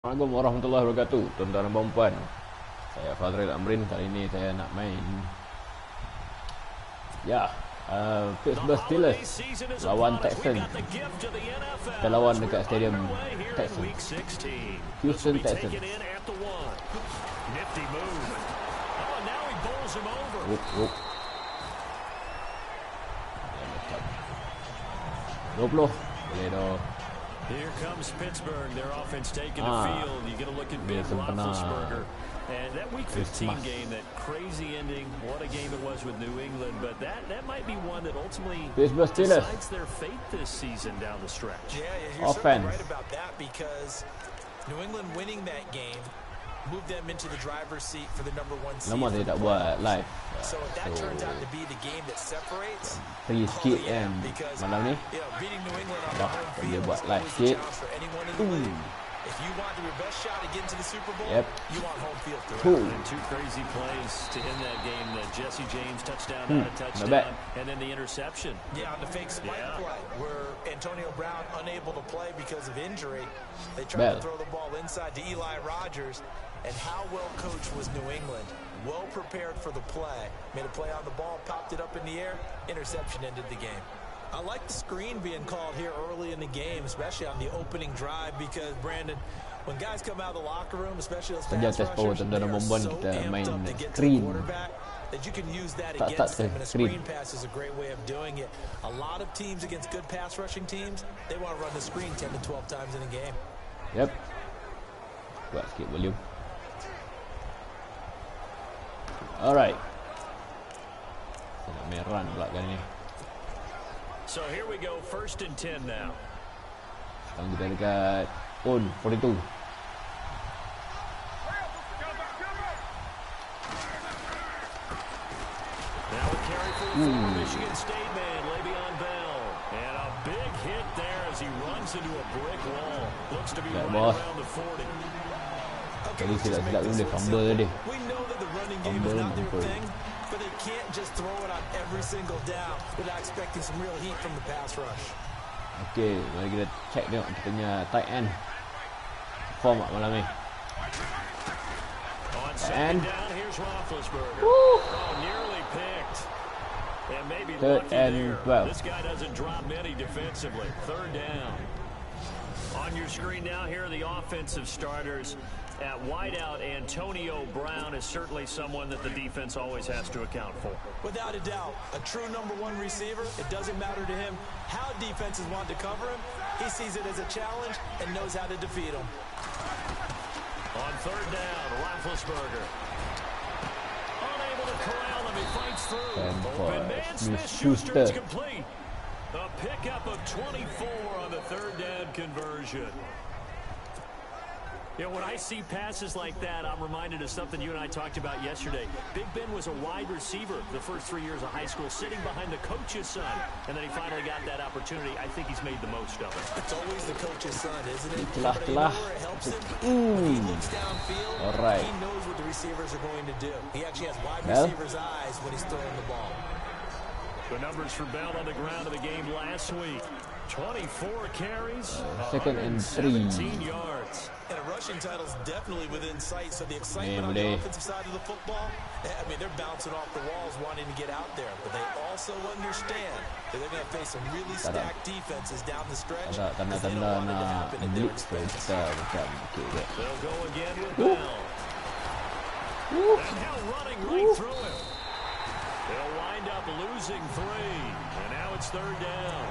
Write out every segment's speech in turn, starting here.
Assalamualaikum warahmatullahi wabarakatuh, tuan-tuan dan puan. Saya Fazreil Amrin. Kali ini saya nak main Pittsburgh Steelers lawan Texans. Kita lawan dekat stadium Texans, Houston Texans. Whoop. 20 boleh dah. Here comes Pittsburgh, their offense taking the field. You get a look at Ben Roethlisberger. And that Week 15 game, that crazy ending, what a game it was with New England. But that might be one that ultimately decides their fate this season down the stretch. Yeah, you're certainly right about that, because New England winning that game moved them into the driver's seat for the #1 seed. Lama saya tak buat live. So if that turns out to be the game that separates, pergi sikit kan malam ni. beating New England on the home Dia field buat is live always a sikit. challenge for anyone in the league. If you want your best shot to get into the Super Bowl, you want home field throughout. And two crazy plays to end that game. The Jesse James touchdown, not a touchdown, and then the interception. Yeah, on the fake spike play, where Antonio Brown unable to play because of injury. They tried to throw the ball inside to Eli Rogers. And how well coached was New England? Well prepared for the play. Made a play on the ball, popped it up in the air. Interception ended the game. I like the screen being called here early in the game, especially on the opening drive, because, Brandon, when guys come out of the locker room, especially those pass rushers, they are so amped up to get to the quarterback that you can use that against them, and a screen pass is a great way of doing it. A lot of teams against good pass rushing teams, they want to run the screen 10 to 12 times in a game. Yep. Buat sikit volume. Alright. Saya nak main run pula kali ni. So here we go, 1st and 10 now. Sekarang kita dekat own 42. Now a carry for the former Michigan State man, Le'Veon Bell. And a big hit there as he runs into a brick wall. Looks to be right around the 40. Jadi silap-silap dia fumble dia. We know that the running game is not their thing, but they can't just throw it on every single down without expecting some real heat from the pass rush. Okey, mari kita check tengok kita punya tight end form malam ni. On second down, here's Roethlisberger. Oh, nearly picked. And maybe lucky there. This guy doesn't drop many defensively. 3rd down. On your screen now, here are the offensive starters. At wideout, Antonio Brown is certainly someone that the defense always has to account for. Without a doubt, a true #1 receiver. It doesn't matter to him how defenses want to cover him. He sees it as a challenge and knows how to defeat them. On 3rd down, Roethlisberger. Unable to corral him, he fights through. Open man, Smith-Schuster's complete. A pickup of 24 on the 3rd down conversion. You know, when I see passes like that, I'm reminded of something you and I talked about yesterday. Big Ben was a wide receiver the first 3 years of high school, sitting behind the coach's son, and then he finally got that opportunity. I think he's made the most of it. It's always the coach's son, isn't it? Itulah. It helps him. When he looks downfield, he knows what the receivers are going to do. He actually has wide receivers' eyes when he's throwing the ball. The numbers for Bell on the ground of the game last week. 24 carries, 17 yards. And a rushing title is definitely within sight, so the excitement on the offensive side of the football, I mean, they're bouncing off the walls wanting to get out there, but they also understand that they're going to face some really stacked defenses down the stretch. Ada tanda-tanda nak blitz tu kita macam They'll go again with Bell. And now running right through him. They'll wind up losing 3, and now it's 3rd down.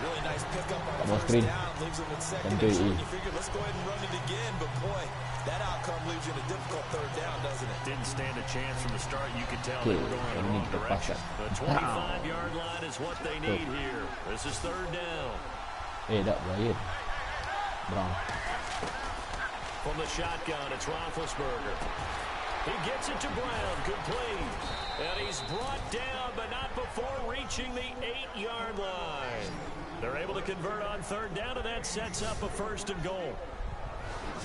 Really nice pickup on the 1st down, leaves him with 2nd and short. You figure, let's go ahead and run it again, but boy, that outcome leaves you in a difficult 3rd down, doesn't it? Didn't stand a chance from the start. You could tell they were going in the wrong direction. The 25-yard line is what they need here. This is 3rd down. Tak Brian. Brown. From the shotgun, it's Roethlisberger. He gets it to Brown, complete. And he's brought down, but not before reaching the 8-yard line. They're able to convert on 3rd down, and that sets up a 1st and goal.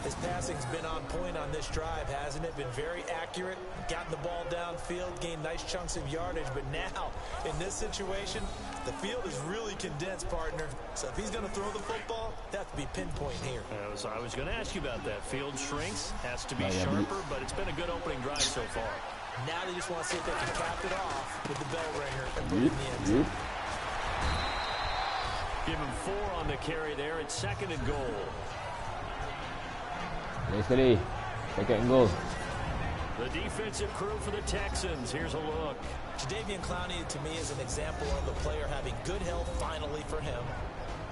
His passing's been on point on this drive, hasn't it? Been very accurate, gotten the ball downfield, gained nice chunks of yardage, but now, in this situation, The field is really condensed, partner. So if he's going to throw the football, that has to be pinpoint here. I was going to ask you about that. Field shrinks, has to be sharper, but it's been a good opening drive so far. Now they just want to see if they can cap it off with the bell ringer and put it in the end zone. Give him 4 on the carry there. It's 2nd and goal. Yesterday, 2nd and goal. The defensive crew for the Texans. Here's a look. Jadeveon Clowney, to me, is an example of a player having good health finally for him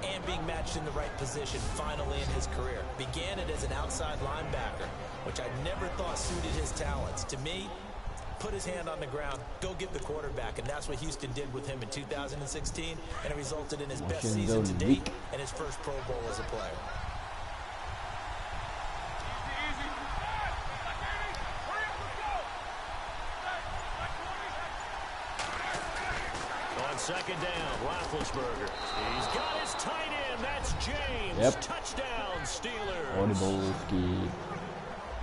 and being matched in the right position finally in his career. Began it as an outside linebacker, which I never thought suited his talents. To me, put his hand on the ground, go get the quarterback, and that's what Houston did with him in 2016, and it resulted in his best season to date and his first Pro Bowl as a player. On 2nd down, Roethlisberger. He's got his tight end. That's James. Touchdown, Steelers.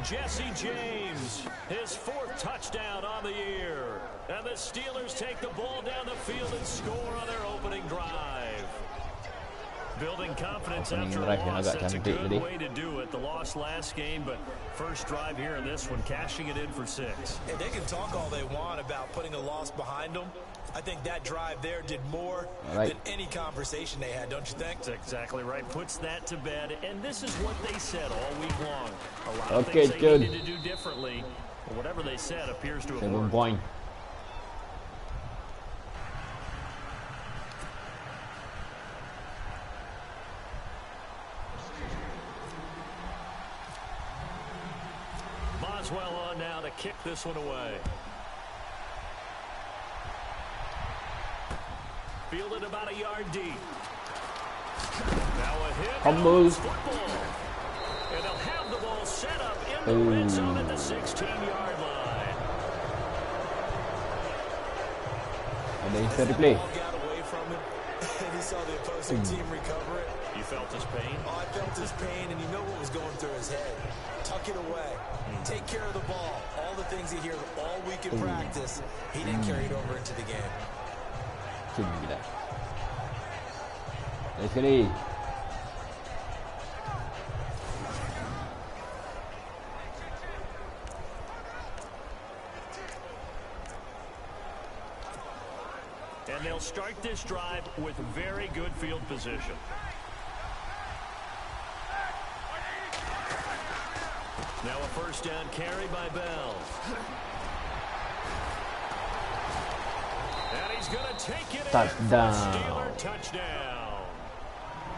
Jesse James, his 4th touchdown on the year. And the Steelers take the ball down the field and score on their opening drive. Building confidence after a loss, that's a good way to do it. The loss last game, but first drive here in this one, cashing it in for 6. And they can talk all they want about putting a loss behind them. I think that drive there did more than any conversation they had, don't you think? That's exactly right. Puts that to bed. And this is what they said all week long. A lot of things they needed to do differently. But whatever they said appears to have worked. Point. Boswell on now to kick this one away. Fielded about a yard deep. Now a hit. Fumbles. And they'll have the ball set up in the red zone at the 16-yard line. And then he replay. Ball got away from him, and he saw the opposing team recover it. You felt his pain? Oh, I felt his pain, and you know what was going through his head. Tuck it away. Take care of the ball. All the things he hears all week in practice, he didn't carry it over into the game. Couldn't be that. Let's get it. And they'll start this drive with very good field position. Now a first down carry by Bell. And he's going to take it touchdown. Steeler touchdown.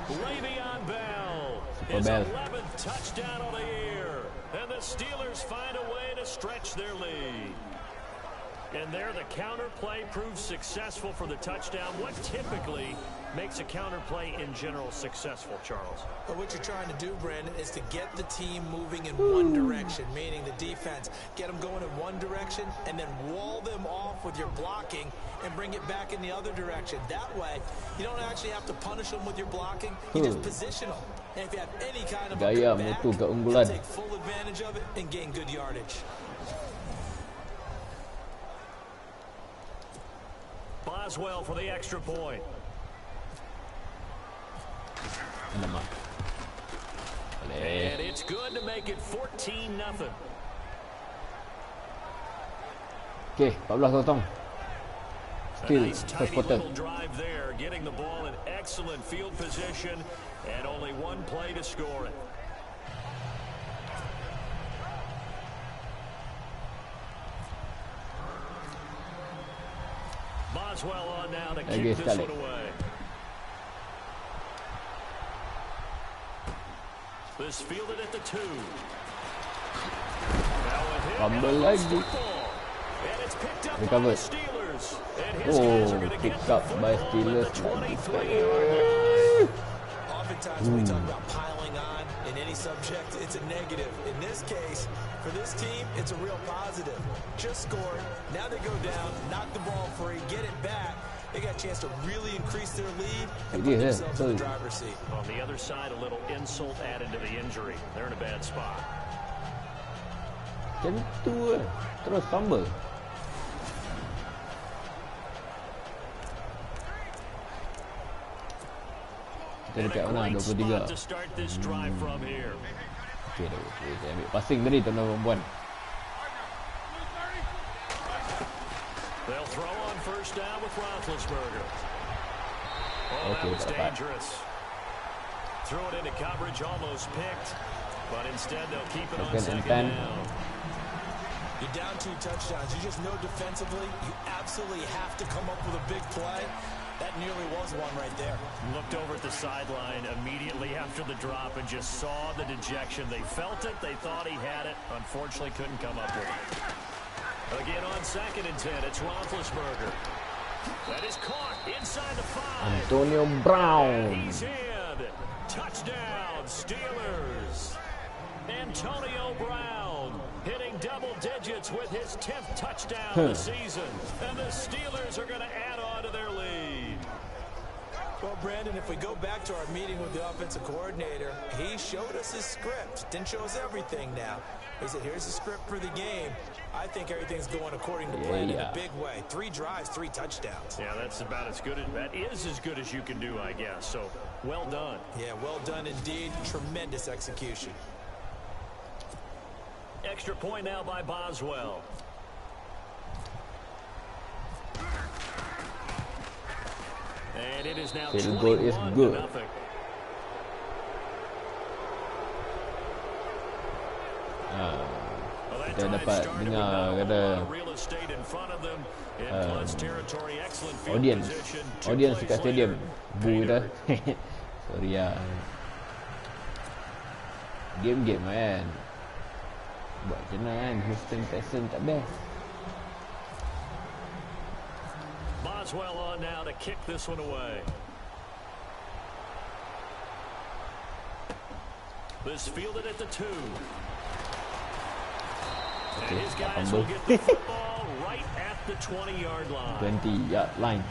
Le'Veon Bell. His 11th touchdown of the year. And the Steelers find a way to stretch their lead. And there the counter play proves successful for the touchdown. What typically makes a counter play in general successful, Charles? But what you're trying to do, Brandon, is to get the team moving in one direction, meaning the defense. Get them going in one direction and then wall them off with your blocking and bring it back in the other direction. That way, you don't actually have to punish them with your blocking. You just position them. And if you have any kind of a good back, you'll take full advantage of it and gain good yardage. Boswell for the extra point. And it's good to make it 14-0. Okay, 14-0. Still nice first tidy quarter. little drive there, getting the ball in excellent field position, and only one play to score it. Boswell on now to kick this one away. This fielded at the 2. Now a hit. Fumble And it's picked up by the Steelers. And his guys are going to get the football at the 23-yard line. Oftentimes when we talk about piling on in any subject, it's a negative. In this case, for this team, it's a real positive. Just scored. Now they go down, knock the ball free, get it back. They got a chance to really increase their lead and put themselves in the driver's seat. On the other side, a little insult added to the injury. They're in a bad spot. Terus fumble. Dia dekat mana? 23. Okey dah. Saya ambil passing tadi tuan-tuan dan puan. They'll throw on first down with Roethlisberger. Oh, that was dangerous. Threw it into coverage, almost picked, but instead they'll keep it on second down. You're down 2 touchdowns. You just know defensively, you absolutely have to come up with a big play. That nearly was one right there. Looked over at the sideline immediately after the drop and just saw the dejection. They felt it. They thought he had it. Unfortunately, couldn't come up with it. Again on 2nd and 10, it's Roethlisberger. That is caught inside the 5. Antonio Brown. And he's in. Touchdown, Steelers. Antonio Brown hitting double digits with his 10th touchdown of the season. And the Steelers are going to add on to their lead. Well, Brandon, if we go back to our meeting with the offensive coordinator, he showed us his script. Didn't show us everything now. He said, here's the script for the game. I think everything's going according to plan in a big way. 3 drives, 3 touchdowns. Yeah, that's about as good as that is as good as you can do, I guess. So, well done. Yeah, well done indeed. Tremendous execution. Extra point now by Boswell. And it is now 21-0. Kita dapat dengar kata audience dekat stadium boo dah. Sorry lah. Game kan. Buat macam mana kan, Houston Texans tak best. Boswell on now to kick this one away. This fielded at the 2. And his guys will get the football right at the 20-yard line. 20-yard line.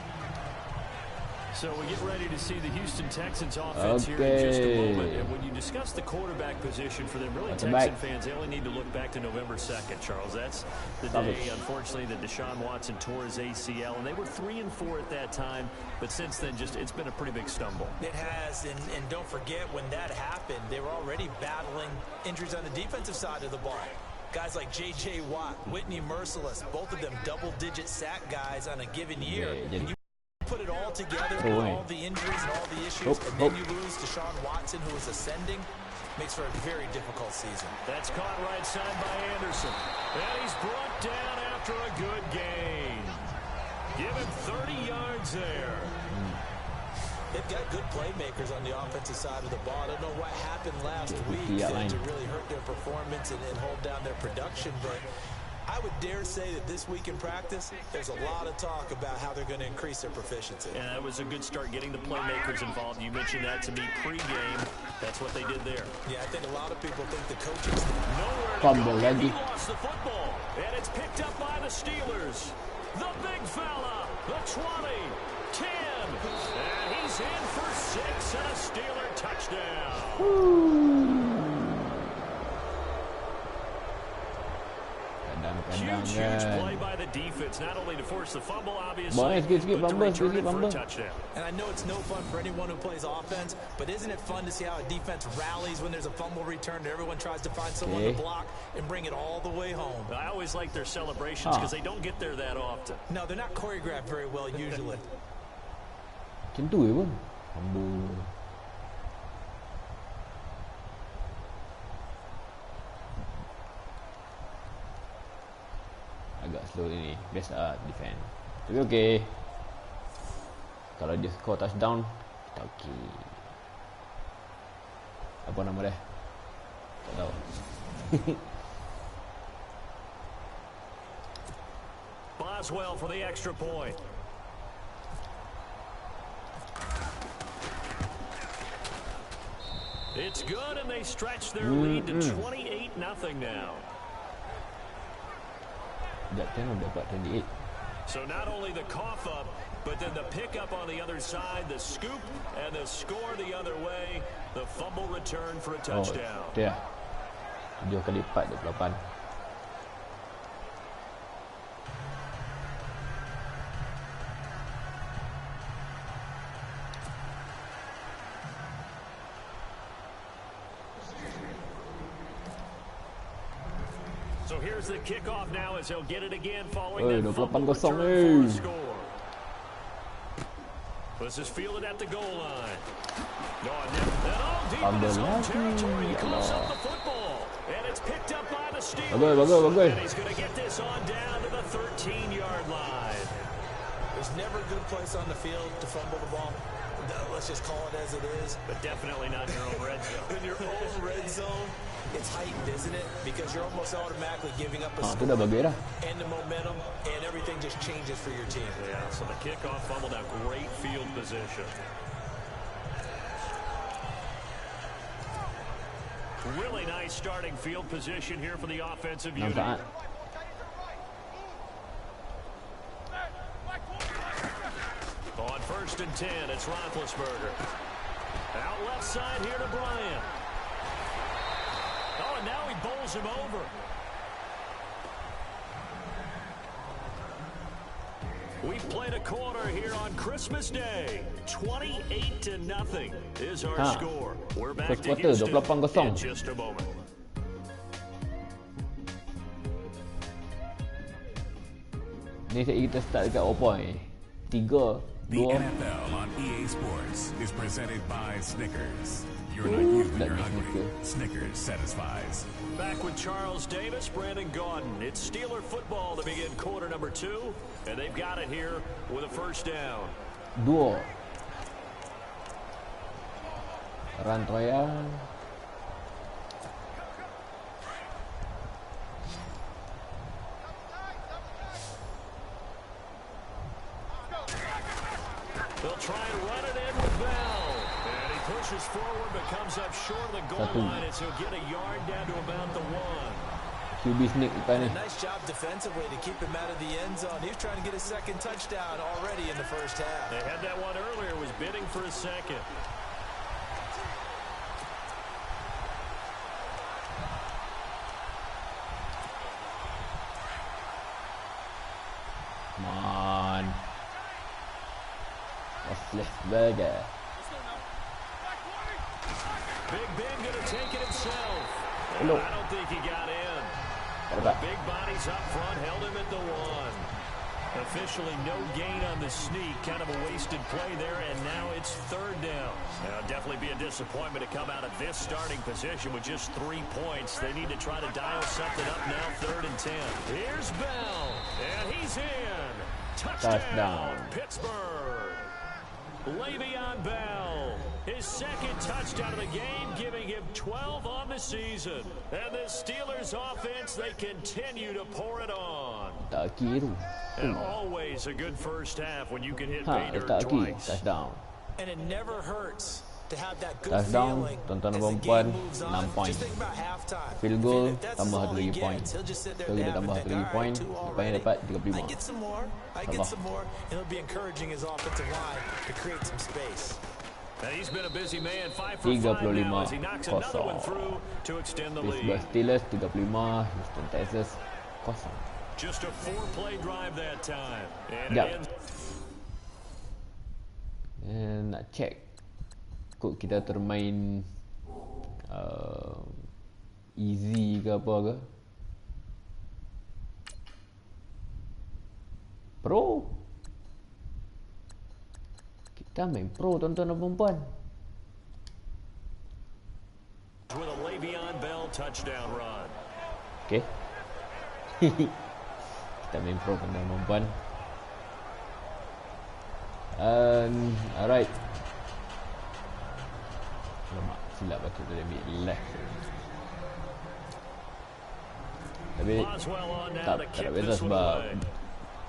So we get ready to see the Houston Texans offense here in just a moment. And when you discuss the quarterback position for them, really Texan fans, they only need to look back to November 2nd, Charles. That's the day, unfortunately, that Deshaun Watson tore his ACL. And they were 3-4 at that time. But since then, it's been a pretty big stumble. It has. And don't forget, when that happened, they were already battling injuries on the defensive side of the ball. Guys like J.J. Watt, Whitney Merciless, both of them double-digit sack guys on a given year. And you put it all together, all the injuries and all the issues, and then you lose Deshaun Watson, who is ascending, makes for a very difficult season. That's caught right side by Anderson. And he's brought down after a good gain. Give him 30 yards there. They've got good playmakers on the offensive side of the ball. I don't know what happened last week to really hurt their performance and hold down their production, but I would dare say that this week in practice, there's a lot of talk about how they're going to increase their proficiency. Yeah, that was a good start getting the playmakers involved. You mentioned that to me pregame. That's what they did there. Yeah, I think a lot of people think the coaching staff. Nowhere to go. He lost the football, and it's picked up by the Steelers. The big fella, the 20, 10, and he's in for 6 and a Steeler touchdown. Huge play by the defense, not only to force the fumble, obviously, but to return it for a touchdown. And I know it's no fun for anyone who plays offense, but isn't it fun to see how a defense rallies when there's a fumble return and everyone tries to find someone to block and bring it all the way home? I always like their celebrations because they don't get there that often. No, they're not choreographed very well usually. Macam tu je pun. Fumble. Agak slow ini. Biasa lah defend. Tapi okey. Kalau dia score touchdown, kita okey. Apa nama dia? Tak tahu. Boswell for the extra point. It's good, and they stretch their lead to 28-0 now. So not only the cough up, but then the pickup on the other side, the scoop, and the score the other way. The fumble return for a touchdown. Oh, yeah. 7 kali lipat 28. So here's the kickoff now as he'll get it again following that 28-0 return for a score. This is fielded at the goal line. No, deep in his own territory. He calls up the football. And it's picked up by the Steelers. And he's going to get this on down to the 13-yard line. There's never a good place on the field to fumble the ball. Let's just call it as it is. But definitely not in your own red zone. In your own red zone, it's heightened, isn't it? Because you're almost automatically giving up a score and the momentum, and everything just changes for your team. Yeah, so the kickoff fumble, now great field position. Really nice starting field position here for the offensive unit. On 1st and 10, it's Roethlisberger. Out left side here to Bryant. Oh, and now he bowls him over. We've played a quarter here on Christmas Day. 28-0 is our score. We're back to Houston in just a moment. Ni kita start dekat point 3. The NFL on EA Sports is presented by Snickers. You're not used when you're hungry. Snickers satisfies. Back with Charles Davis, Brandon Gaudin. It's Steeler football to begin quarter number 2, and they've got it here with a first down. 2. Rantaian. They'll try and run it in with Bell. And he pushes forward but comes up short of the goal line as he'll get a yard down to about the 1. QB sneak depan ni. Nice job defensively to keep him out of the end zone. He was trying to get his second touchdown already in the first half. They had that one earlier, was bidding for a second. Come on. Roethlisberger. Big Ben gonna take it himself. I don't think he got in. The big bodies up front held him at the 1. Officially no gain on the sneak. Kind of a wasted play there, and now it's 3rd down. Definitely be a disappointment to come out of this starting position with just 3 points. They need to try to dial something up now, 3rd and 10. Here's Bell, and he's in. Touchdown. Pittsburgh. Le'Veon Bell, his second touchdown of the game, giving him 12 on the season. And the Steelers offense, they continue to pour it on. And always a good first half when you can hit pay dirt twice. Touchdown. And it never hurts to have that good Touchdown, feeling tonton as the perempuan, game moves on. 6 point. Just think about halftime. Field goal, If that's tambah all 1 he lagi point. gets, he'll just sit there So and kita have tambah and 1 think, lagi all point, right, 2 lepas ni already. dapat I 35. get some more. I get some more. And it'll be encouraging his offensive line to create some space. Now he's been a busy man, 5 for 5 now as he knocks another one through to extend the lead. Steelers 35, Houston Texans 0. Just a 4-play drive that time. And Yep. it ends. And nak check kod kita termain easy ke apa ke. Pro. Kita main pro, tuan-tuan dan puan-puan. With a Le'Veon Bell touchdown run. Okay. Kita main pro, tuan-tuan dan puan-puan. Alright. Lemak, silap aku tadi ambil left. Tapi tak ada beza sebab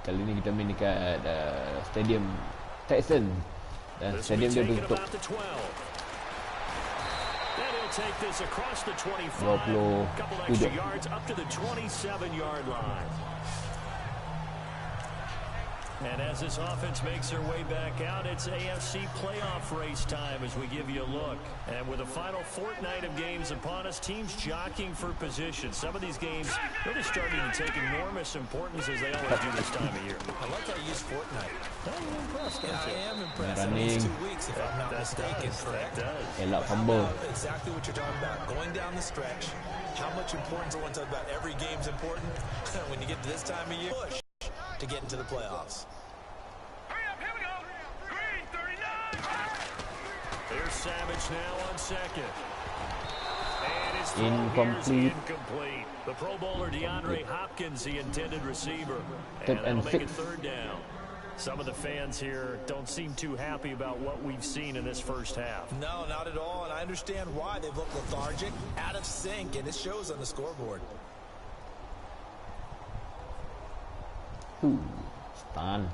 kali ni kita main dekat stadium Texans dan stadium dia tutup 27 yards up to the 27-yard line. And as this offense makes their way back out, it's AFC playoff race time as we give you a look. And with the final fortnight of games upon us, teams jockeying for position. Some of these games really starting to take enormous importance as they always do this time of year. I like how you use fortnight. You're impressed, Yeah, aren't you? I am impressed. Running. It's 2 weeks, if I'm not mistaken, correct? That does. elak fumble. Exactly what you're talking about. Going down the stretch, How much importance I want to talk about every game's important when you get to this time of year. Push to get into the playoffs. Hurry up, here we go. Green 39. There's Savage now on second. And his throw Incomplete. Incomplete. The Pro Bowler DeAndre Hopkins, the intended receiver. Third And that'll and make it 6. third down. Some of the fans here don't seem too happy about what we've seen in this first half. No, not at all, and I understand why. They've looked lethargic, out of sync, and it shows on the scoreboard. Stun.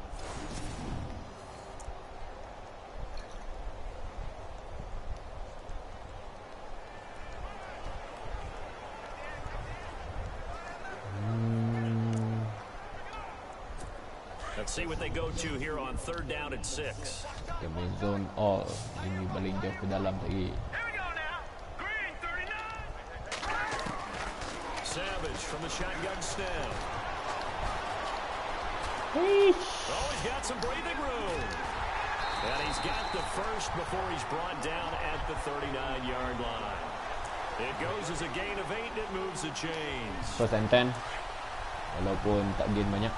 Let's see what they go to here on third down and 6. Dia main zone all. Ini balik jauh ke dalam lagi. Savage from the shotgun snap. Oh, he's got some breathing room. And he's got the first before he's brought down at the 39-yard line. It goes as a gain of 8 and it moves the chains. First and 10. Walaupun tak gain banyak.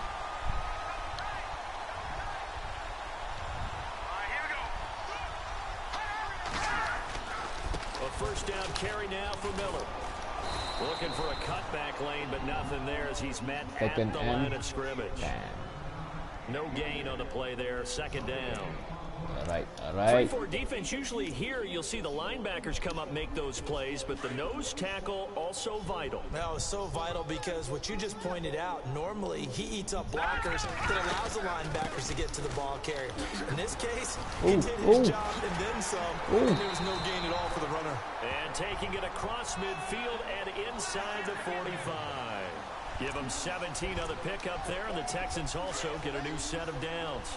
First down carry now for Miller. Looking for a cutback lane, but nothing there as he's met at the line of scrimmage. No gain on the play there. Second down. All right. 3-4 defense. Usually here you'll see the linebackers come up, make those plays, but the nose tackle also vital. Well, it's so vital because what you just pointed out, normally he eats up blockers that allows the linebackers to get to the ball carrier. In this case, he did his job and then some, and there was no gain at all for the runner. And taking it across midfield and inside the 45. Give them 17 on the pickup there, and the Texans also get a new set of downs.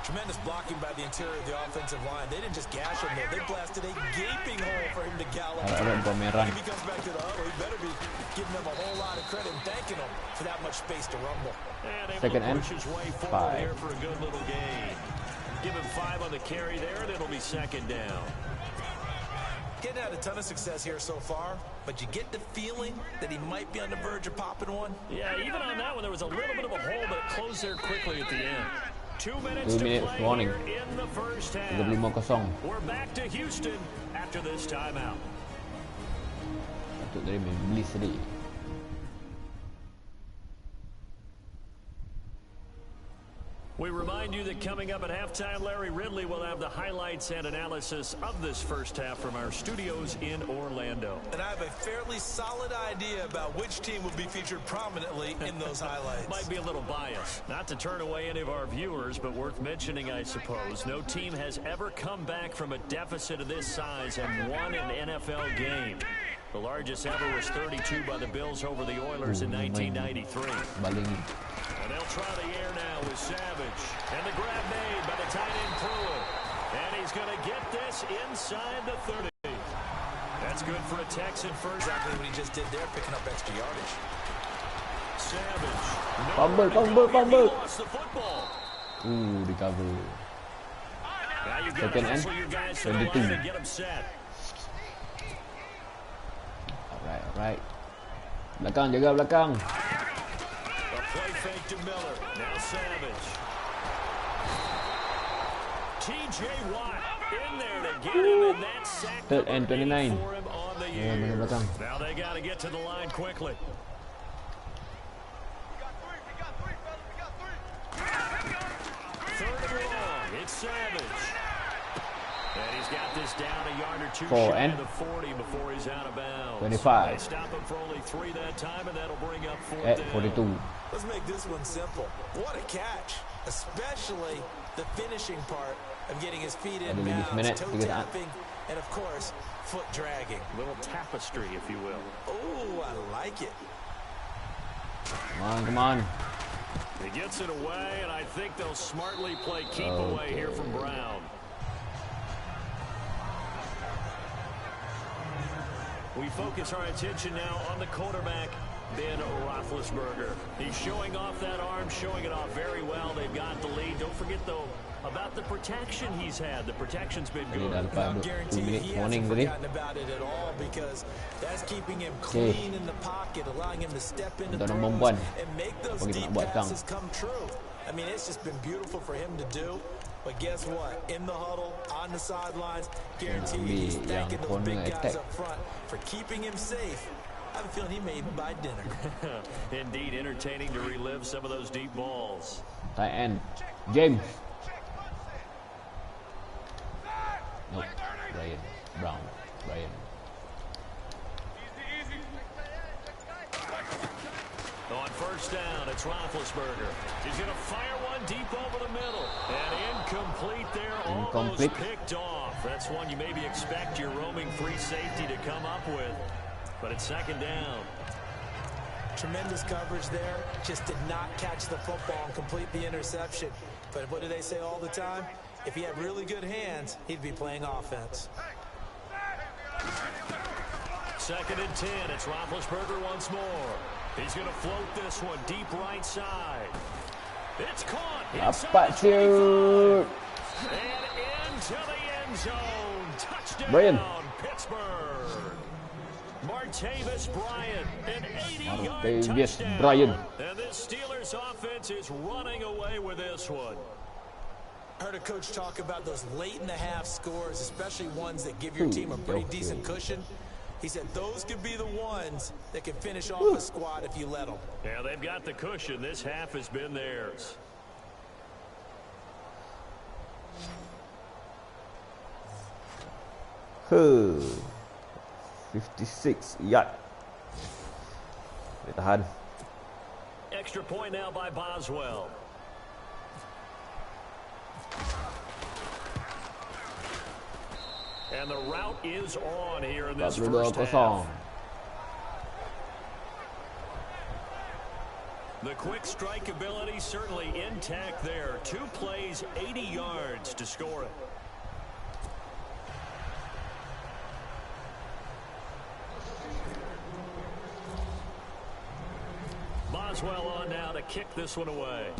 Tremendous blocking by the interior of the offensive line. They didn't just gash him there. They blasted a gaping hole for him to gallop. If he comes back to the huddle, he better be giving them a whole lot of credit and thanking them for that much space to rumble. And Second and push his way 5. Here for a good little gain. Give him 5 on the carry there, and it'll be second down. Getting had a ton of success here so far, but you get the feeling that he might be on the verge of popping one. Yeah, even on that one, there was a little bit of a hole, but it closed there quickly at the end. 2 minutes 2 to minutes play warning. here in the first half. 35-0. We're back to Houston after this timeout. Patut dari beli sedih. We remind you that coming up at halftime, Larry Ridley will have the highlights and analysis of this first half from our studios in Orlando. And I have a fairly solid idea about which team will be featured prominently in those highlights. Might be a little biased. Not to turn away any of our viewers, but worth mentioning, I suppose. No team has ever come back from a deficit of this size and won an NFL game. The largest ever was 32 by the Bills over the Oilers in 1993. And they'll try the air now with Savage. And the grab made by the tight end Pruitt. And he's going to get this inside the 30. That's good for a Texan first. Exactly what he just did there, picking up extra yardage. Savage. Fumble. He lost the football. Recover. Now you've got to hustle your guys to the line and get them set. Alright. Belakang, jaga belakang. Play fake to Miller. Now Savage. T.J. Watt in there to get him, and that's sacked. Third and 29. For him on the year. Now they got to get to the line quickly. Third and long. It's Savage. And he's got this down a yard or two shy of the 40 before he's out of bounds. 25. They stop him for only 3 that time, and that'll bring up 4th At down. 42. Let's make this one simple. What a catch, especially the finishing part of getting his feet in bounds, toe tapping, and of course, foot dragging. A little tapestry, if you will. Oh, I like it. Come on. He gets it away, and I think they'll smartly play keep away here from Brown. We focus our attention now on the quarterback, Ben Roethlisberger. He's showing off that arm, showing it off very well. They've got the lead. Don't forget, though, about the protection he's had. The protection's been good. I guarantee you he hasn't forgotten about it at all because that's keeping him clean in the pocket, allowing him to step into throws and make those deep passes come true. I mean, it's just been beautiful for him to do. But guess what? In the huddle, on the sidelines, guarantee you he's thanking those big guys up front for keeping him safe. I have a feeling he may even buy dinner. Indeed, entertaining to relive some of those deep balls. Tight end, James. Nope. Brown. On first down, it's Roethlisberger. He's going to fire one deep over the middle. And incomplete there, almost picked off. That's one you maybe expect your roaming free safety to come up with. But it's second down. Tremendous coverage there. Just did not catch the football and complete the interception. But what do they say all the time? If he had really good hands, he'd be playing offense. Second and 10. It's Roethlisberger once more. He's going to float this one deep right side. It's caught. Shoot. And into the end zone. Touchdown, Brian. Pittsburgh. Martavis Bryant, an 80-yard touchdown. Bryant. And this Steelers offense is running away with this one. I heard a coach talk about those late-in-the-half scores, especially ones that give your team a pretty decent cushion. He said those could be the ones that can finish off a squad if you let them. Yeah, they've got the cushion. This half has been theirs. Huh. 56 yard. Tahan. Extra point now by Boswell. And the route is on here in this first half. The quick strike ability certainly intact there. 2 plays, 80 yards to score it. Boswell on now to kick this one away.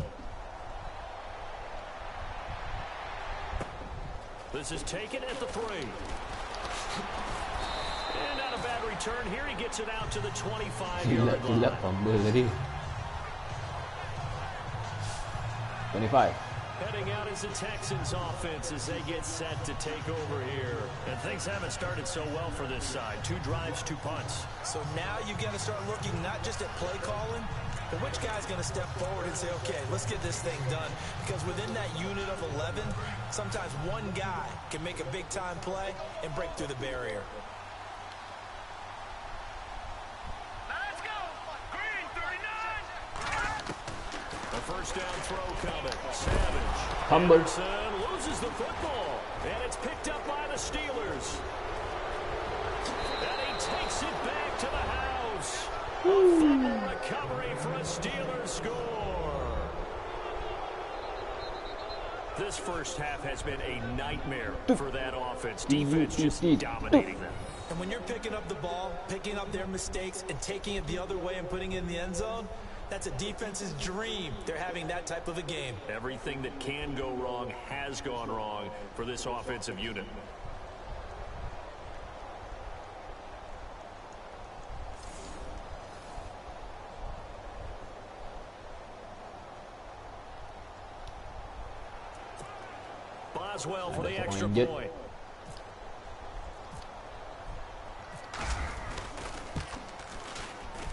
This is taken at the 3. And not a bad return here. He gets it out to the 25-yard line. 25. Heading out is the Texans offense as they get set to take over here. And things haven't started so well for this side. 2 drives, 2 punts. So now you got to start looking not just at play calling, but which guy's going to step forward and say, okay, let's get this thing done. Because within that unit of 11, sometimes one guy can make a big-time play and break through the barrier. Let's go! Green, 39! A first down throw coming. Savage. Anderson loses the football. And it's picked up by the Steelers. And he takes it back to the house. A fumble recovery for a Steelers score. This first half has been a nightmare for that offense. Defense just dominating them. And when you're picking up the ball, picking up their mistakes, and taking it the other way and putting it in the end zone, that's a defense's dream. They're having that type of a game. Everything that can go wrong has gone wrong for this offensive unit. Boswell for the extra point.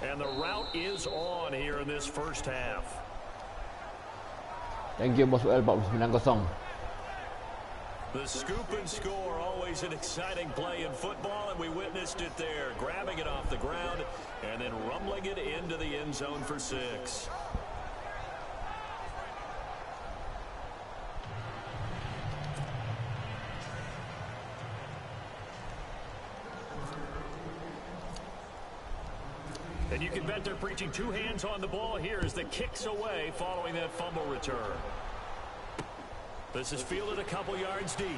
And the route is on here in this first half. Thank you, Boswell. 49-0. The scoop and score, always an exciting play in football, and we witnessed it there. Grabbing it off the ground and then rumbling it into the end zone for 6. And you can bet they're preaching 2 hands on the ball here as the kick's away following that fumble return. This is fielded a couple yards deep.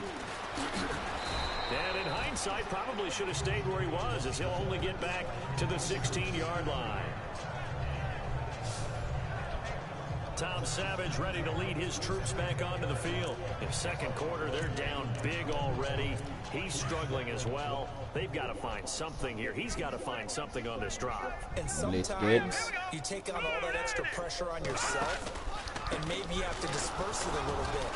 And in hindsight, probably should have stayed where he was as he'll only get back to the 16-yard line. Tom Savage ready to lead his troops back onto the field. In second quarter, they're down big already. He's struggling as well. They've got to find something here. He's got to find something on this drive. And sometimes you take on all that extra pressure on yourself, and maybe you have to disperse it a little bit.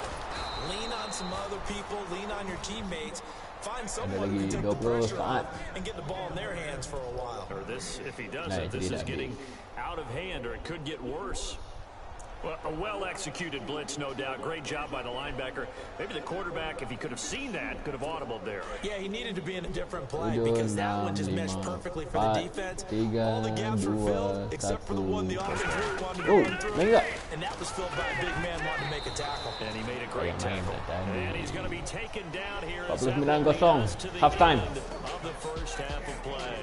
Lean on some other people, lean on your teammates. Find someone who can take the pressure off and get the ball in their hands for a while. Or this, if he doesn't, this is getting out of hand, or it could get worse. Well, a well-executed blitz, no doubt. Great job by the linebacker. Maybe the quarterback, if he could have seen that, could have audibled there. Yeah, he needed to be in a different play because that one just meshed perfectly for the defense. All the gaps were filled, except for the one the offense really wanted to run through. And that was filled by a big man wanting to make a tackle. And he made a great tackle. And he's going to be taken down here. 49-0, halftime. Of the first half of play.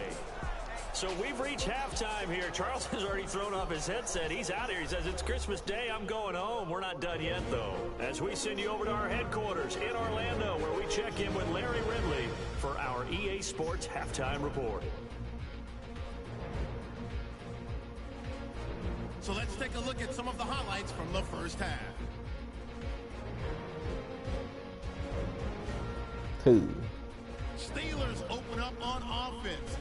So we've reached halftime here. Charles has already thrown off his headset. He's out here. He says, it's Christmas Day. I'm going home. We're not done yet, though. As we send you over to our headquarters in Orlando, where we check in with Larry Ridley for our EA Sports Halftime Report. So let's take a look at some of the highlights from the first half. Steelers open up on offense.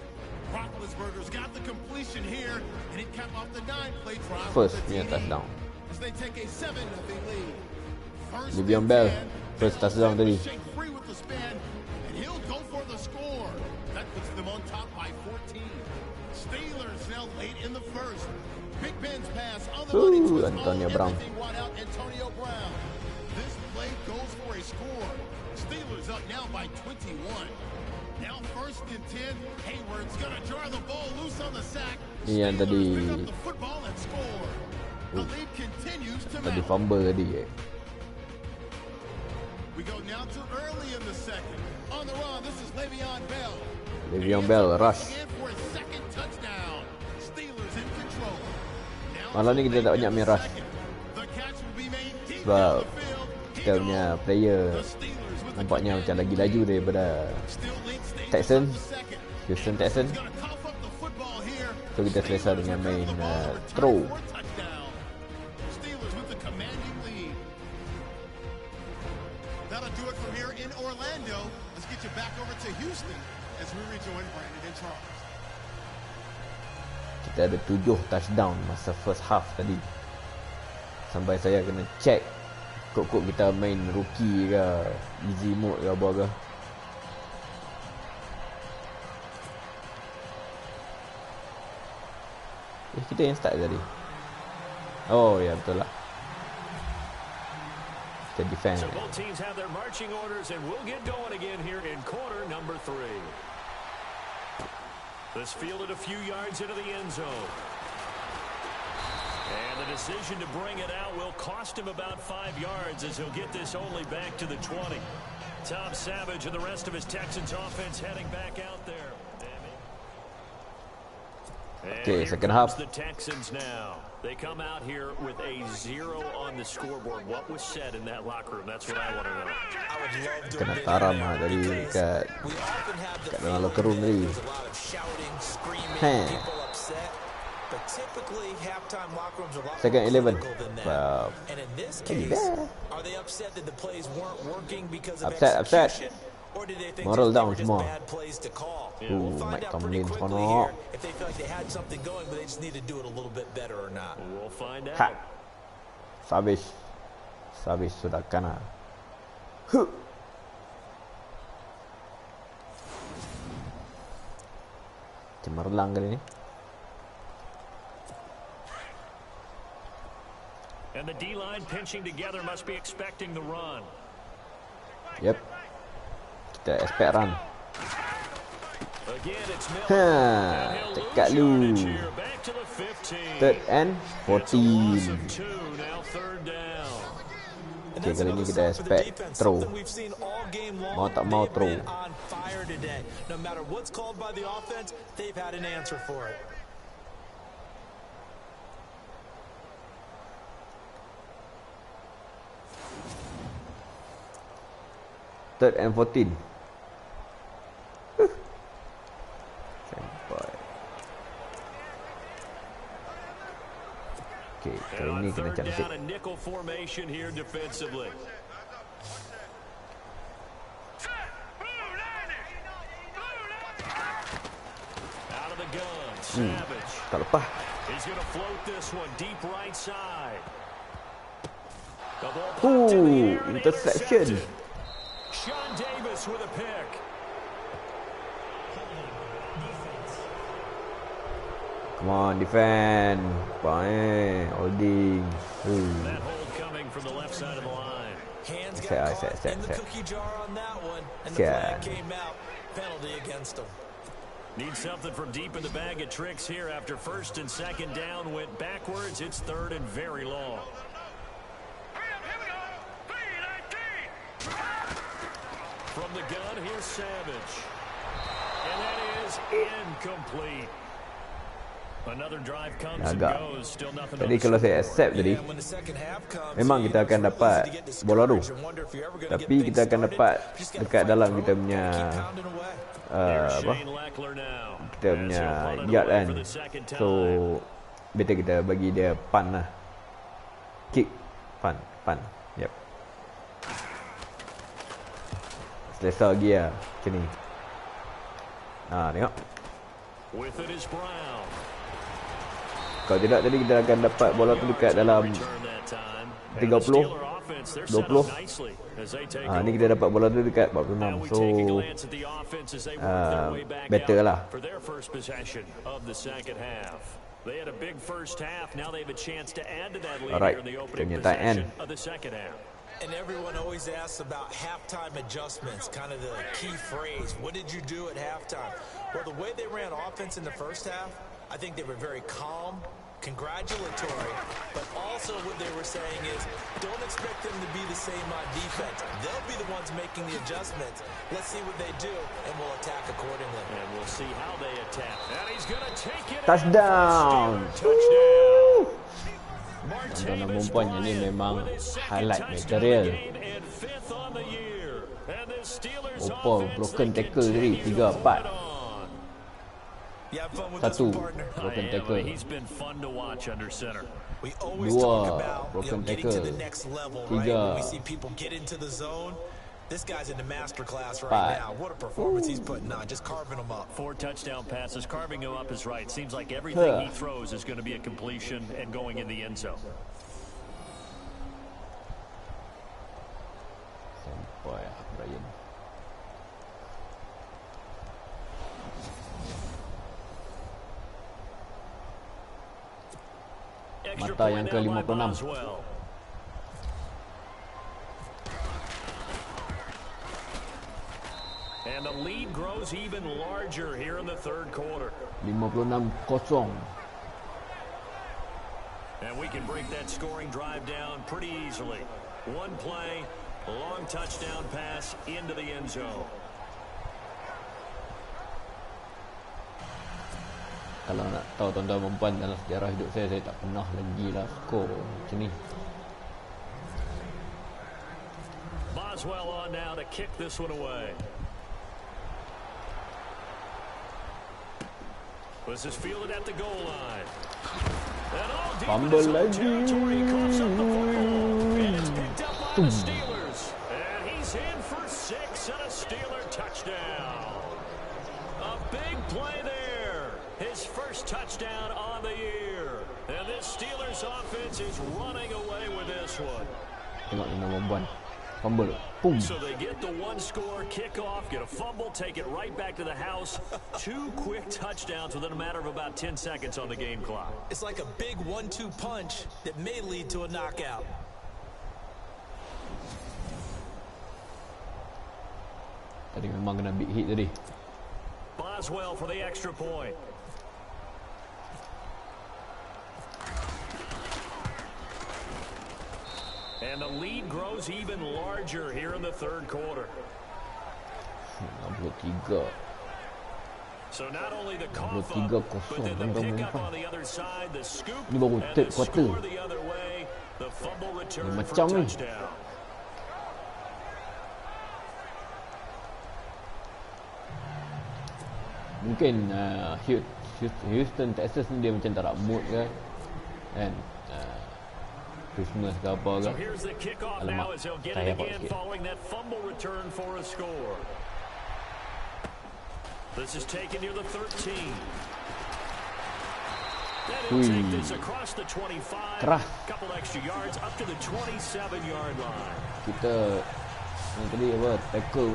Roethlisberger's got the completion here, and it capped off the 9-play drive. First, touchdown. As they take a 7-0 lead. First Le'Veon Bell, first touchdown tadi. Free with the spin, and he'll go for the score. That puts them on top by 14. Steelers now late in the first. Big Ben's pass on the money to his Antonio Brown. Antonio Brown. This play goes for a score. Steelers up now by 21. Now first and 10. Hayward's gonna jar the ball loose on the sack. Ini yang tadi The football and score. The lead continues to tadi mount. fumble tadi. We go now to early in the second. On the run, this is Le'Veon Bell. Le'Veon Bell rush. In for a second touchdown. Steelers in control. Malam ni kita tak banyak main rush. The catch will be made deep Sebab down the field. kita punya player nampaknya macam lagi laju daripada Texans, Houston Texans. So kita selesa dengan main throw. Steelers with the commanding lead. That'll do it from here in Orlando. Let's get you back over to Houston as we rejoin Brandon and Charles. Kita ada 7 touchdown masa first half tadi. Sampai saya kena check kok kita main rookie ke easy mode ke apa ke. Kita yang start tadi. Oh ya, betul lah. Kita defend. So both teams have their marching orders, and we'll get going again here in quarter number 3. This fielded a few yards into the end zone. And the decision to bring it out will cost him about 5 yards, as he'll get this only back to the 20. Tom Savage and the rest of his Texans offense heading back out there. Okay, second half. The Texans now. They come out here with a 0 on the scoreboard. What was said in that locker room? That's what I want to know. I would love to Kena taram lah dari kat dalam locker room tadi. Second 11. Wow. And in this case, are they upset that the plays weren't working because of Upset. execution? Or did they think Moral they down were just semua. bad plays to call? We'll find Mike out pretty Tomlin quickly kono. here if they feel like they had something going, but they just need to do it a little bit better or not. We'll find Ha. out. Savage sudah kena. Cemerlang kali ni. And the D-line pinching together must be expecting the run. Yep. Kita expect run. Again, it's Dekat lu. Third and 14. Okay, kali ni kita expect throw. Mau tak mau throw. No matter what's called by the offense, they've had an answer for it. Third and 14. Sampai. Okey, kali ni kena cantik. Nickel formation here defensively. Out of the gun, Savage. Tak lepas. He's going to float this one deep right side. Interception. Sean Davis with a pick. Come on, defend. Holding. That hold coming from the left side of the line. Hands got caught in the cookie jar on that one, and the flag came out. Penalty against him. Need something from deep in the bag of tricks here after first and second down went backwards. It's third and very long. From the gun, here's Savage. And that is incomplete. Another drive comes and goes. Still nothing. Tadi kalau saya accept tadi, memang kita akan dapat bola tu. Tapi kita akan dapat dekat dalam kita punya kita punya yard kan. So better kita bagi dia punt lah. Kick, punt. Yep. Selesa lagi lah macam ni. Tengok. Kalau tidak tadi kita akan dapat bola tu dekat dalam 30 20. Ni kita dapat bola tu dekat 46. So better lah. Alright, kita punya tight end. And everyone always asks about halftime adjustments, kind of the key phrase. What did you do at halftime? Well, the way they ran offense in the first half, I think they were very calm, congratulatory, but also what they were saying is don't expect them to be the same on defense. They'll be the ones making the adjustments. Let's see what they do, and we'll attack accordingly. And we'll see how they attack. And he's going to take it. Touchdown! Touchdown! Tontonan perempuan yang ni memang highlight material. Broken tackle tadi 3-4. 1 broken tackle. 2 broken tackle. 3 This guy's in the master class right now. What a performance he's putting on, just carving them up. 4 touchdown passes, carving him up is right. Seems like everything he throws is going to be a completion and going in the end zone. Sampai Brian. Mata yang ke-56. And the lead grows even larger here in the third quarter. 56-0. And we can break that scoring drive down pretty easily. One play, a long touchdown pass into the end zone. Kalau nak tahu tuan-tuan perempuan dalam sejarah hidup saya tak pernah lagi lah skor macam ni. Boswell on now to kick this one away. This is fielded at the goal line. And all deep into his own territory, he coughs up the football. And it's picked up by the Steelers. And he's in for 6 and a Steeler touchdown. A big play there. His first touchdown on the year. And this Steelers offense is running away with this one. Tengok ni nombor ban. Fumble. Boom. So they get the one-score kickoff, get a fumble, take it right back to the house. 2 quick touchdowns within a matter of about 10 seconds on the game clock. It's like a big 1-2 punch that may lead to a knockout. Tadi memang kena big hit tadi. Boswell for the extra point. And the lead grows even larger here in the third quarter. 63. So not only the cough up, but then the pickup on the other side, the scoop, and the score the other way, the fumble return for a touchdown. Mungkin Houston, Texas ni dia macam tak nak mood ke. And Christmas ke apa ke. So here's the kickoff now as he'll get it again following that fumble return for a score. This is taken near the 13. Then he'll take this across the 25. Couple extra yards up to the 27-yard line. Kita yang tadi apa tackle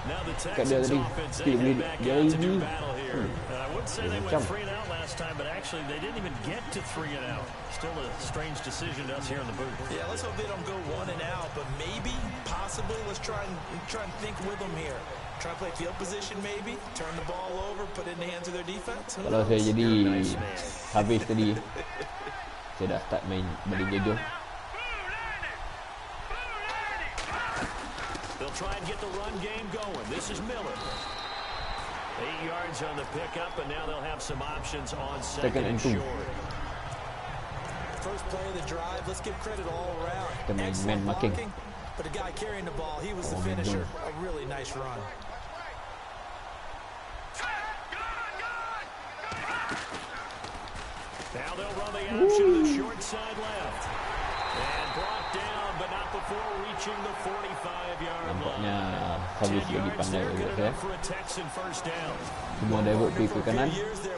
Now the Texans offense, they head back out to do battle here. I would say they went 3 and out last time, but actually they didn't even get to 3 and out. Still a strange decision to us here in the booth. Yeah, let's hope they don't go 1 and out, but maybe, possibly, let's try and think with them here. Try to play field position maybe, turn the ball over, put it in the hands of their defense. Kalau saya jadi habis tadi, saya dah start main balik jaduh. They'll try and get the run game going. This is Miller. 8 yards on the pickup, and now they'll have some options on second and short. First play of the drive, let's give credit all around. Excellent blocking, but the guy carrying the ball, he was the finisher. A really nice run. Now they'll run the option to the short side left. And brought down, but not before reaching the 45-yard line. 10 yards there, good enough for a Texan first down. Semua divert pergi ke kanan.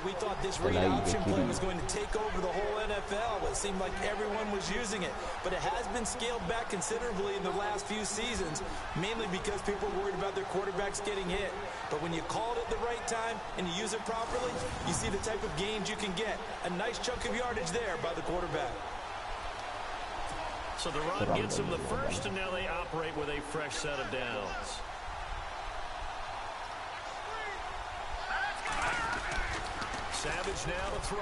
We thought this read option play was going to take over the whole NFL. It seemed like everyone was using it, but it has been scaled back considerably in the last few seasons, mainly because people were worried about their quarterbacks getting hit. But when you call it at the right time and you use it properly, you see the type of gains you can get. A nice chunk of yardage there by the quarterback. So the run gets them the first, and now they operate with a fresh set of downs. Savage now to throw.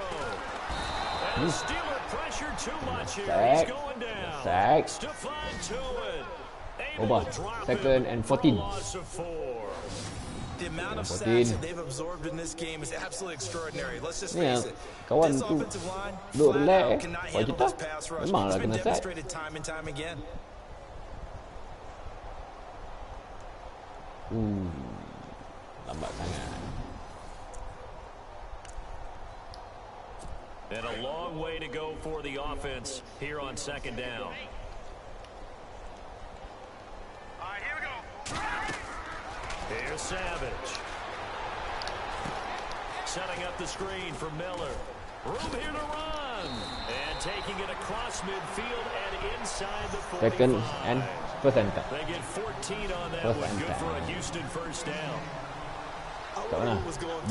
And the Steeler pressure too much here. He's going down. Stephon Tuitt. Able to drop second and 14. The amount of sacks that they've absorbed in this game is absolutely extraordinary. Let's just face it. Kawan This tu offensive line duduk flat out relax, cannot kalau handle kita this pass rush. memanglah It's been kena sack. demonstrated time and time again. Lambat sangat. And a long way to go for the offense here on second down. All right, here we go. Here's Savage. Setting up the screen for Miller. Room here to run. And taking it across midfield and inside the 45. Second and first and 10. They get 14 on that one. Good for a Houston first down. Kat mana?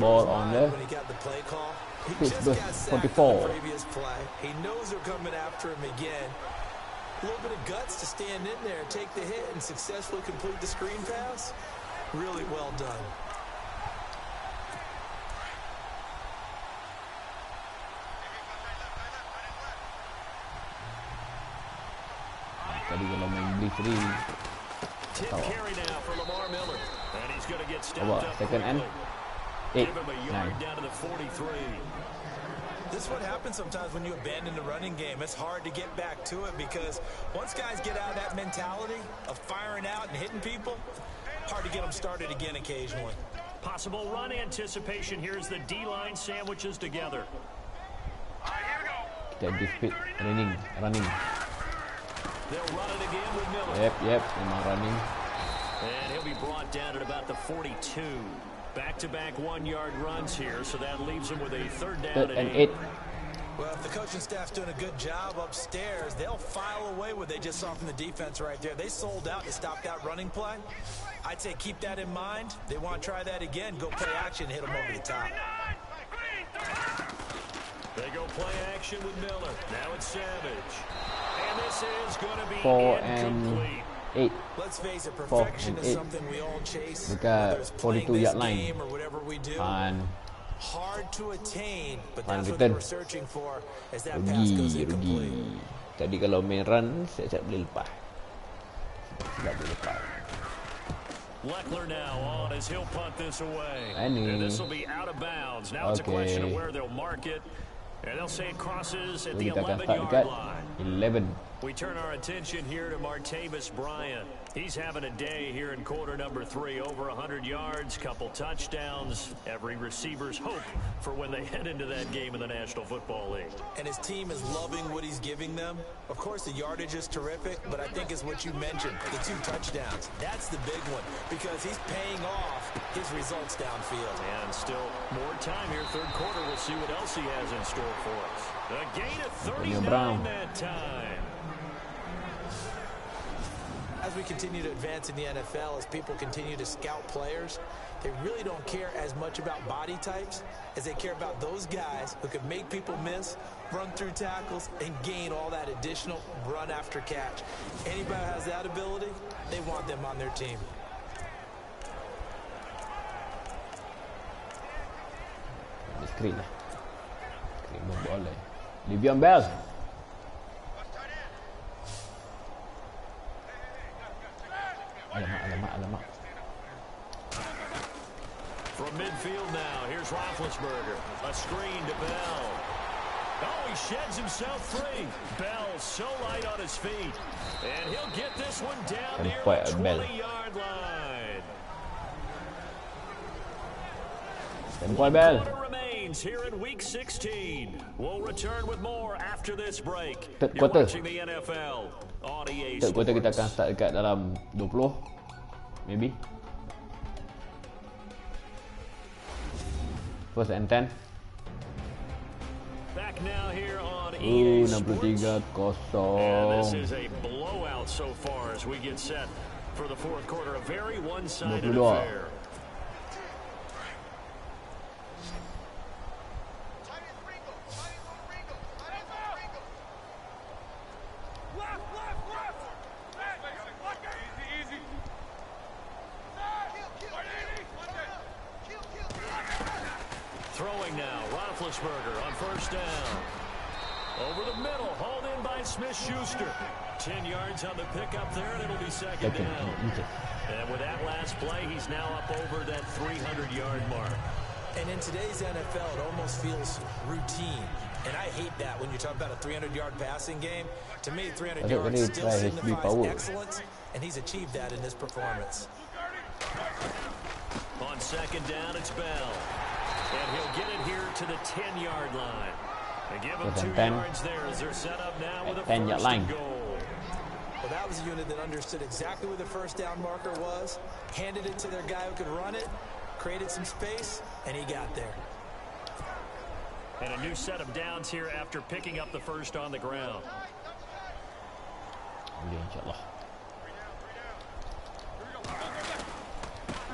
Ball on the When he got the play call, he Pitch just the got sacked 44. on the previous play. He knows they're coming after him again. A little bit of guts to stand in there, take the hit, and successfully complete the screen pass. Really well done. Tadi kalau main blitz tadi Tip carry now for Lamar Miller. And he's going to get stopped apa? up Second and quickly. 8, Give him a 9. yard down to the 43. This is what happens sometimes when you abandon the running game. It's hard to get back to it because once guys get out of that mentality of firing out and hitting people, hard to get them started again occasionally. Possible run anticipation. Here's the D-line sandwiches together. All right, here we go. Kita di speed running. They'll run it again with Miller. Yep, memang running. And he'll be brought down at about the 42. Back-to-back 1-yard runs here, so that leaves him with a third down Third and and 8. 8. Well, if the coaching staff's doing a good job upstairs, they'll file away what they just saw from the defense right there. They sold out to stop that running play. I'd say keep that in mind. They want to try that again. Go play action, hit them over the top. They go play action with Miller. Now it's Savage. And this is going to be 4 incomplete. and 8. Let's face it, 4 perfection and is 8. something we all chase. Dekat Whether it's playing 42 this yard line. game or whatever we do. Han Hard to attain, but Han that's what they return. were searching for as that pass goes rugi. incomplete. Tadi kalau main run, siap-siap boleh lepas. Siap boleh lepas. Leckler now on as he'll punt this away. And this will be out of bounds. Now it's a question of where they'll mark it. And they'll say it crosses at the Kita akan start 11-yard dekat line. 11. We turn our attention here to Martavis Bryant. He's having a day here in quarter number 3. Over 100 yards, couple touchdowns. Every receiver's hope for when they head into that game in the National Football League. And his team is loving what he's giving them. Of course, the yardage is terrific, but I think it's what you mentioned, the 2 touchdowns. That's the big one because he's paying off his results downfield. And still more time here, third quarter. We'll see what else he has in store for us. A gain of 39 that time. As we continue to advance in the NFL, as people continue to scout players, they really don't care as much about body types as they care about those guys who can make people miss, run through tackles, and gain all that additional run after catch. Anybody who has that ability, they want them on their team. Screen lah. Screen boleh. Le'Veon Bell. Alamak. From midfield now, here's Roethlisberger. A screen to Bell. Oh, he sheds himself free. Bell so light on his feet. And he'll get this one down near the 20-yard line. Quarter remains here in Week 16. We'll return with more after this break. You're watching the NFL on EA Sports. Quarter kita akan start dekat dalam 20, maybe. First and 10. Back now here on EA Sports. 63-0. And this is a blowout so far as we get set for the fourth quarter. A very one-sided affair. Throwing now, Roethlisberger on first down. Over the middle, hauled in by Smith-Schuster. 10 yards on the pickup there, and it'll be second down. And with that last play, he's now up over that 300-yard mark. And in today's NFL, it almost feels routine. And I hate that when you talk about a 300-yard passing game. To me, 300 yards still signifies excellence, and he's achieved that in this performance. On second down, it's Bell. And he'll get it here to the 10-yard line. They give him 2 yards there as they're set up now with a first and goal. Well, that was a unit that understood exactly where the first down marker was, handed it to their guy who could run it, created some space, and he got there. And a new set of downs here after picking up the first on the ground.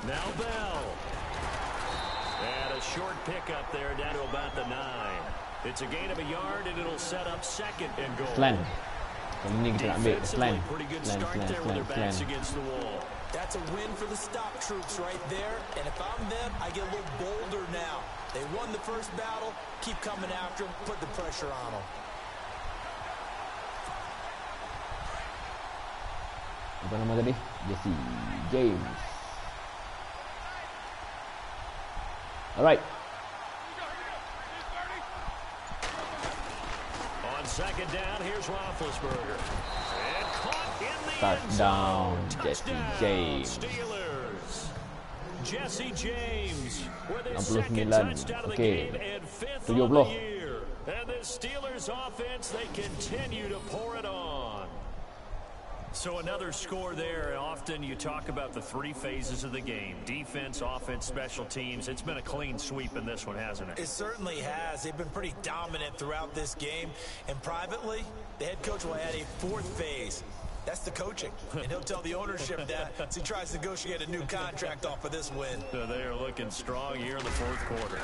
Now Bell. And a short pickup there down to about the 9. It's a gain of a yard, and it'll set up second and goal. Defensively, pretty good start there with their backs against the wall. That's a win for the stop troops right there. And if I'm them, I get a little bolder now. They won the first battle. Keep coming after them. Put the pressure on them. Apa nama tadi? Jesse James. Alright. On second down, here's Roethlisberger. And caught in the Touchdown, end zone. Jesse James. Steelers. Jesse James with his 69. second touchdown of the game and fifth 70. on the year. And the Steelers offense, they continue to pour it on. So another score there. Often you talk about the 3 phases of the game. Defense, offense, special teams. It's been a clean sweep in this one, hasn't it? It certainly has. They've been pretty dominant throughout this game. And privately, the head coach will add a 4th phase. That's the coaching. And he'll tell the ownership that as he tries to negotiate a new contract off of this win. So they are looking strong here in the fourth quarter.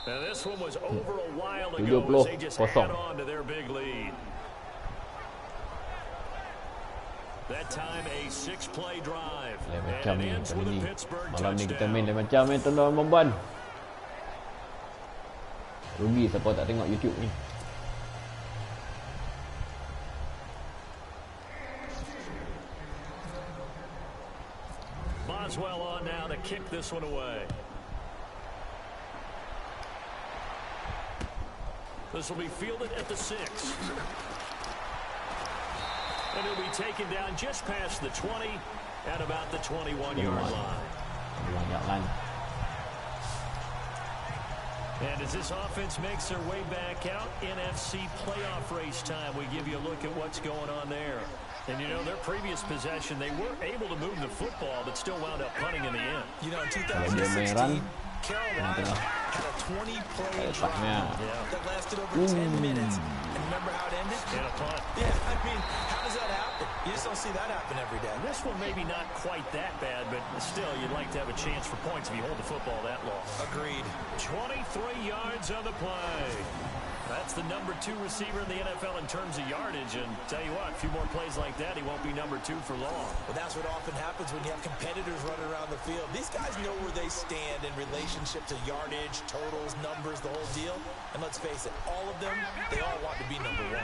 Now this one was over a while ago as they just add on to their big lead. That time a 6-play drive. And it ends with a Pittsburgh touchdown. Malam ni kita main macam main tuan-tuan dan puan. Rugi siapa tak tengok YouTube ni. Boswell on now to kick this one away. This will be fielded at the 6. And it'll be taken down just past the 20 at about the 21-yard line. And as this offense makes their way back out, NFC playoff race time, we give you a look at what's going on there. And, you know, their previous possession, they were able to move the football, but still wound up punting in the end. You know, in 2016, Carolina had a 20-play drive that lasted over 10 minutes. And remember how it ended? And a punt. Yeah, I mean, how does that happen? You just don't see that happen every day. This one maybe not quite that bad, but still, you'd like to have a chance for points if you hold the football that long. Agreed. 23 yards on the play. That's the number 2 receiver in the NFL in terms of yardage, and tell you what, a few more plays like that, he won't be number 2 for long. Well, that's what often happens when you have competitors running around the field. These guys know where they stand in relationship to yardage, totals, numbers, the whole deal. And let's face it, all of them, they all want to be number 1.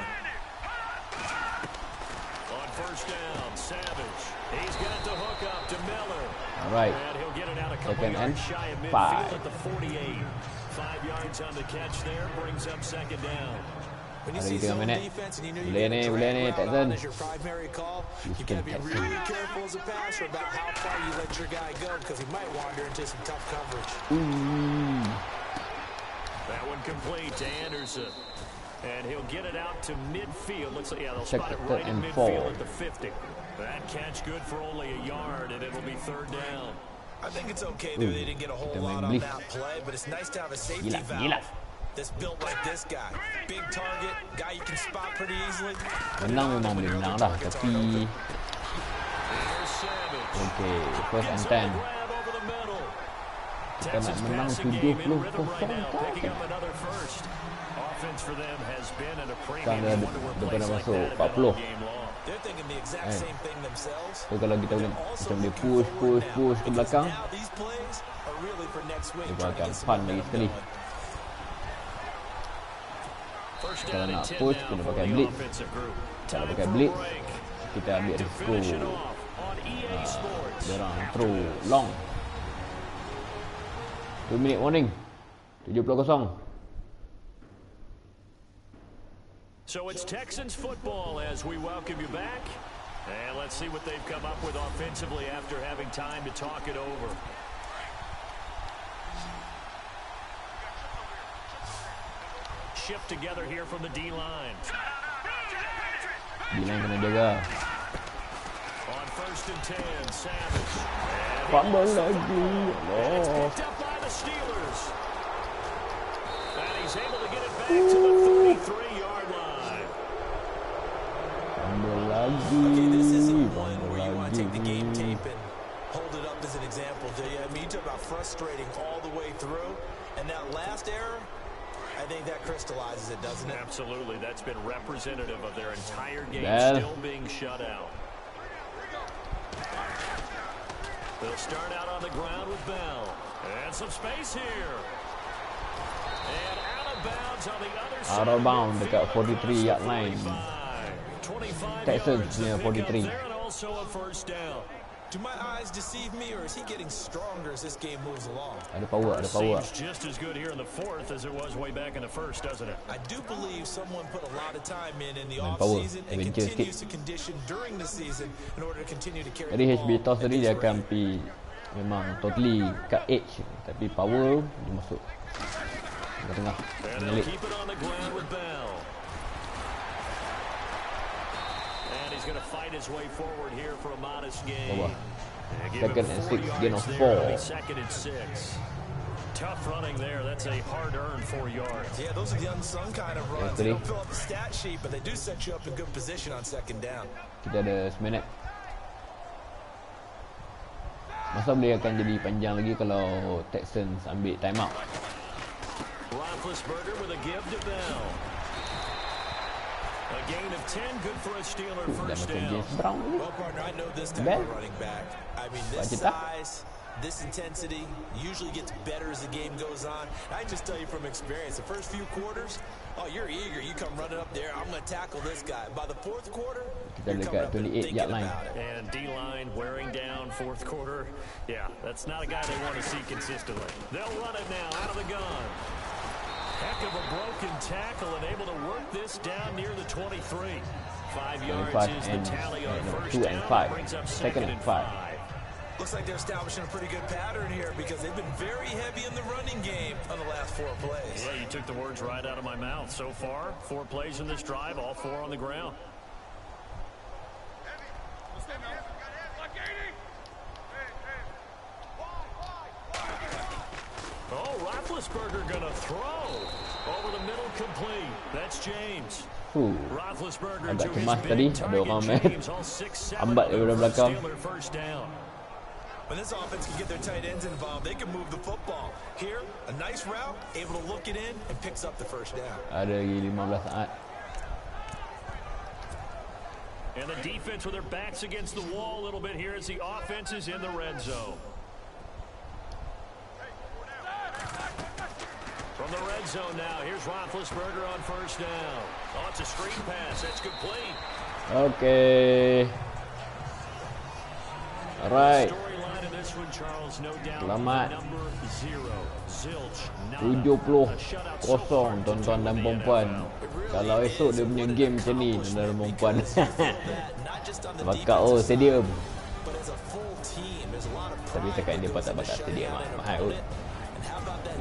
On first down, Savage. He's got the hook up to Miller. All right. And he'll get it out a couple yards shy of midfield at the 48. 5 yards on the catch there, brings up second down. When you see zone defense and you know you're going to drag route on as your primary call, you got to be really careful as a passer about how far you let your guy go because he might wander into some tough coverage. That one complete to Anderson. And he'll get it out to midfield. Looks like, yeah, they'll spot it right in midfield at the 50. That catch good for only a yard, and it'll be third down. I think it's okay that they didn't get a whole lot on that play, but it's nice to have a safety valve that's built like this guy. Big target, guy you can spot pretty easily. Menang memang boleh menang dah, tapi okay, first and 10. Kita nak menang 70-0 kan dah depan dah masuk 40. So kalau kita boleh push ke belakang, kita akan punt lagi sekali. Kalau nak push, kena pakai blitz. Kalau pakai blitz, kita ambil risiko diorang throw long. 2 minute warning. 70-0. So it's Texans football as we welcome you back. And let's see what they've come up with offensively after having time to talk it over. Shift together here from the D-line. D-line kena jaga. On first and 10, Savage. Fumble lagi. It's picked up by the Steelers. And he's able to get it back to the 33-yard line. Fumble lagi. Okay, this isn't one where you want to take the game tape and hold it up as an example, do you? I mean, you talk about frustrating all the way through, and that last error, I think that crystallizes it, doesn't it? Absolutely. That's been representative of their entire game still being shut out. They'll start out on the ground with Bell. And some space here. And out of bounds on the other side. Out of bounds dekat 43-yard line. Texans punya 43. And also a first down. Do my eyes deceive me, or is he getting stronger as this game moves along? Ada power, ada power. Seems just as good here in the fourth as it was way back in the first, doesn't it? I do believe someone put a lot of time in the off-season and continues to condition during the season in order to continue to carry the Jadi ball. HB toss tadi dia akan pergi memang totally cut edge, tapi power dia masuk ke tengah. Keep it on the ground with Bell. He's going to fight his way forward here for a modest gain. Second and 6, gain of 4. Second and 6. Tough running there. That's a hard-earned 4 yards. Yeah, those are the unsung kind of runs. They don't fill up the stat sheet, but they do set you up in good position on second down. Kita ada seminit. Masa boleh akan jadi panjang lagi kalau Texans ambil time out. Roethlisberger with a give to Bell. A gain of 10, good for a Steeler first down. Well, partner, I know this type of running back. I mean, this size, this intensity usually gets better as the game goes on. I just tell you from experience, the first few quarters, oh, you're eager. You come running up there, I'm going to tackle this guy. By the fourth quarter, you're coming up and thinking about it. And D-line wearing down fourth quarter. Yeah, that's not a guy they want to see consistently. They'll run it now out of the gun. Heck of a broken tackle and able to work this down near the 23. 5 yards is the tally on first down. 2 and 5. Brings up Second and 5. Looks like they're establishing a pretty good pattern here because they've been very heavy in the running game on the last 4 plays. Yeah, you took the words right out of my mouth. So far, 4 plays in this drive, all 4 on the ground. Oh, Roethlisberger gonna throw over the middle, complete. That's James. Roethlisberger agak to his cemas tadi, big ada orang target, main James, all 6-7 ambat daripada belakang. Steeler first down. When this offense can get their tight ends involved, they can move the football. Here, a nice route, able to look it in, and picks up the first down. Ada lagi 15 saat. And the defense with their backs against the wall a little bit here as the offense is in the red zone. From the red zone now, here's Roethlisberger on first down. Oh, it's a screen pass. That's complete. Okay. Alright. Storyline of this one, Charles, no doubt. Selamat. Number 0, Zilch, 70-0 tuan-tuan dan perempuan. Kalau esok dia punya game macam ni tuan-tuan dan perempuan. Bakal stadium. Tapi cakap dia tak bakal stadium lah. Mahal kot.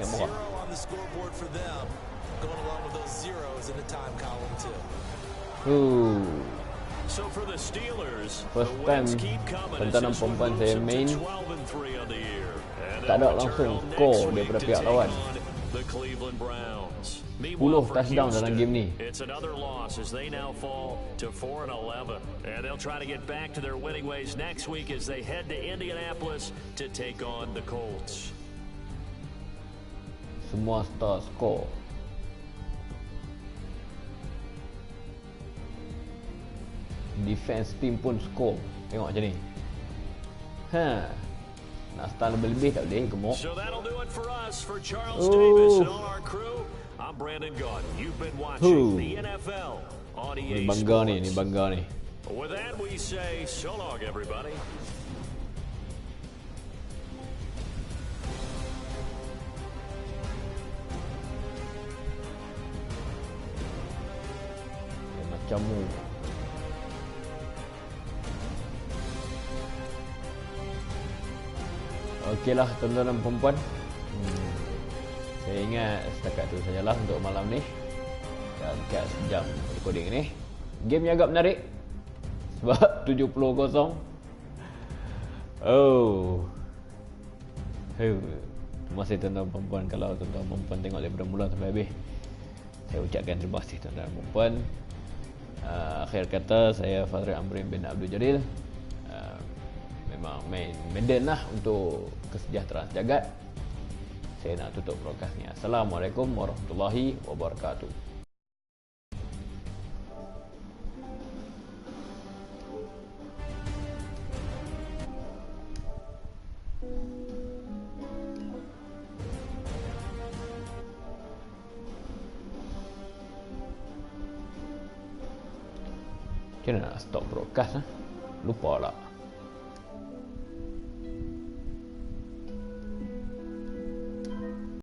Yang murah. So for the Steelers, first time tuan-tuan dan perempuan saya main tak ada langsung skor daripada pihak lawan. 10 touchdown dalam game ni. It's another loss as they now fall to 4-11, and they'll try to get back to their winning ways next week as they head to Indianapolis to take on the Colts. Semua star skor. Defense team pun skor. Tengok macam ni. Nak start lebih-lebih tak boleh, gemuk. So that'll do it for us. For Charles Davis and all our crew, I'm Brandon Gaudin. You've been watching the NFL on EA Ni bangga Sports. ni bangga ni. With that, we say so long, everybody. Macammu. Okeylah tuan-tuan dan perempuan. Saya ingat setakat tu sajalah untuk malam ni. Dan kat sejam recording ni. Game yang agak menarik. Sebab 70-0. Oh. Terima kasih tuan-tuan dan perempuan. Kalau tuan-tuan dan perempuan tengok daripada mula sampai habis, saya ucapkan terima kasih tuan-tuan dan perempuan. Akhir kata, saya Fazreil bin Abdul Jalil. Memang main Madden lah untuk kesejahteraan jagat. Saya nak tutup broadcast ni. Assalamualaikum warahmatullahi wabarakatuh. Macam mana nak stop broadcast lah? Lupa lah.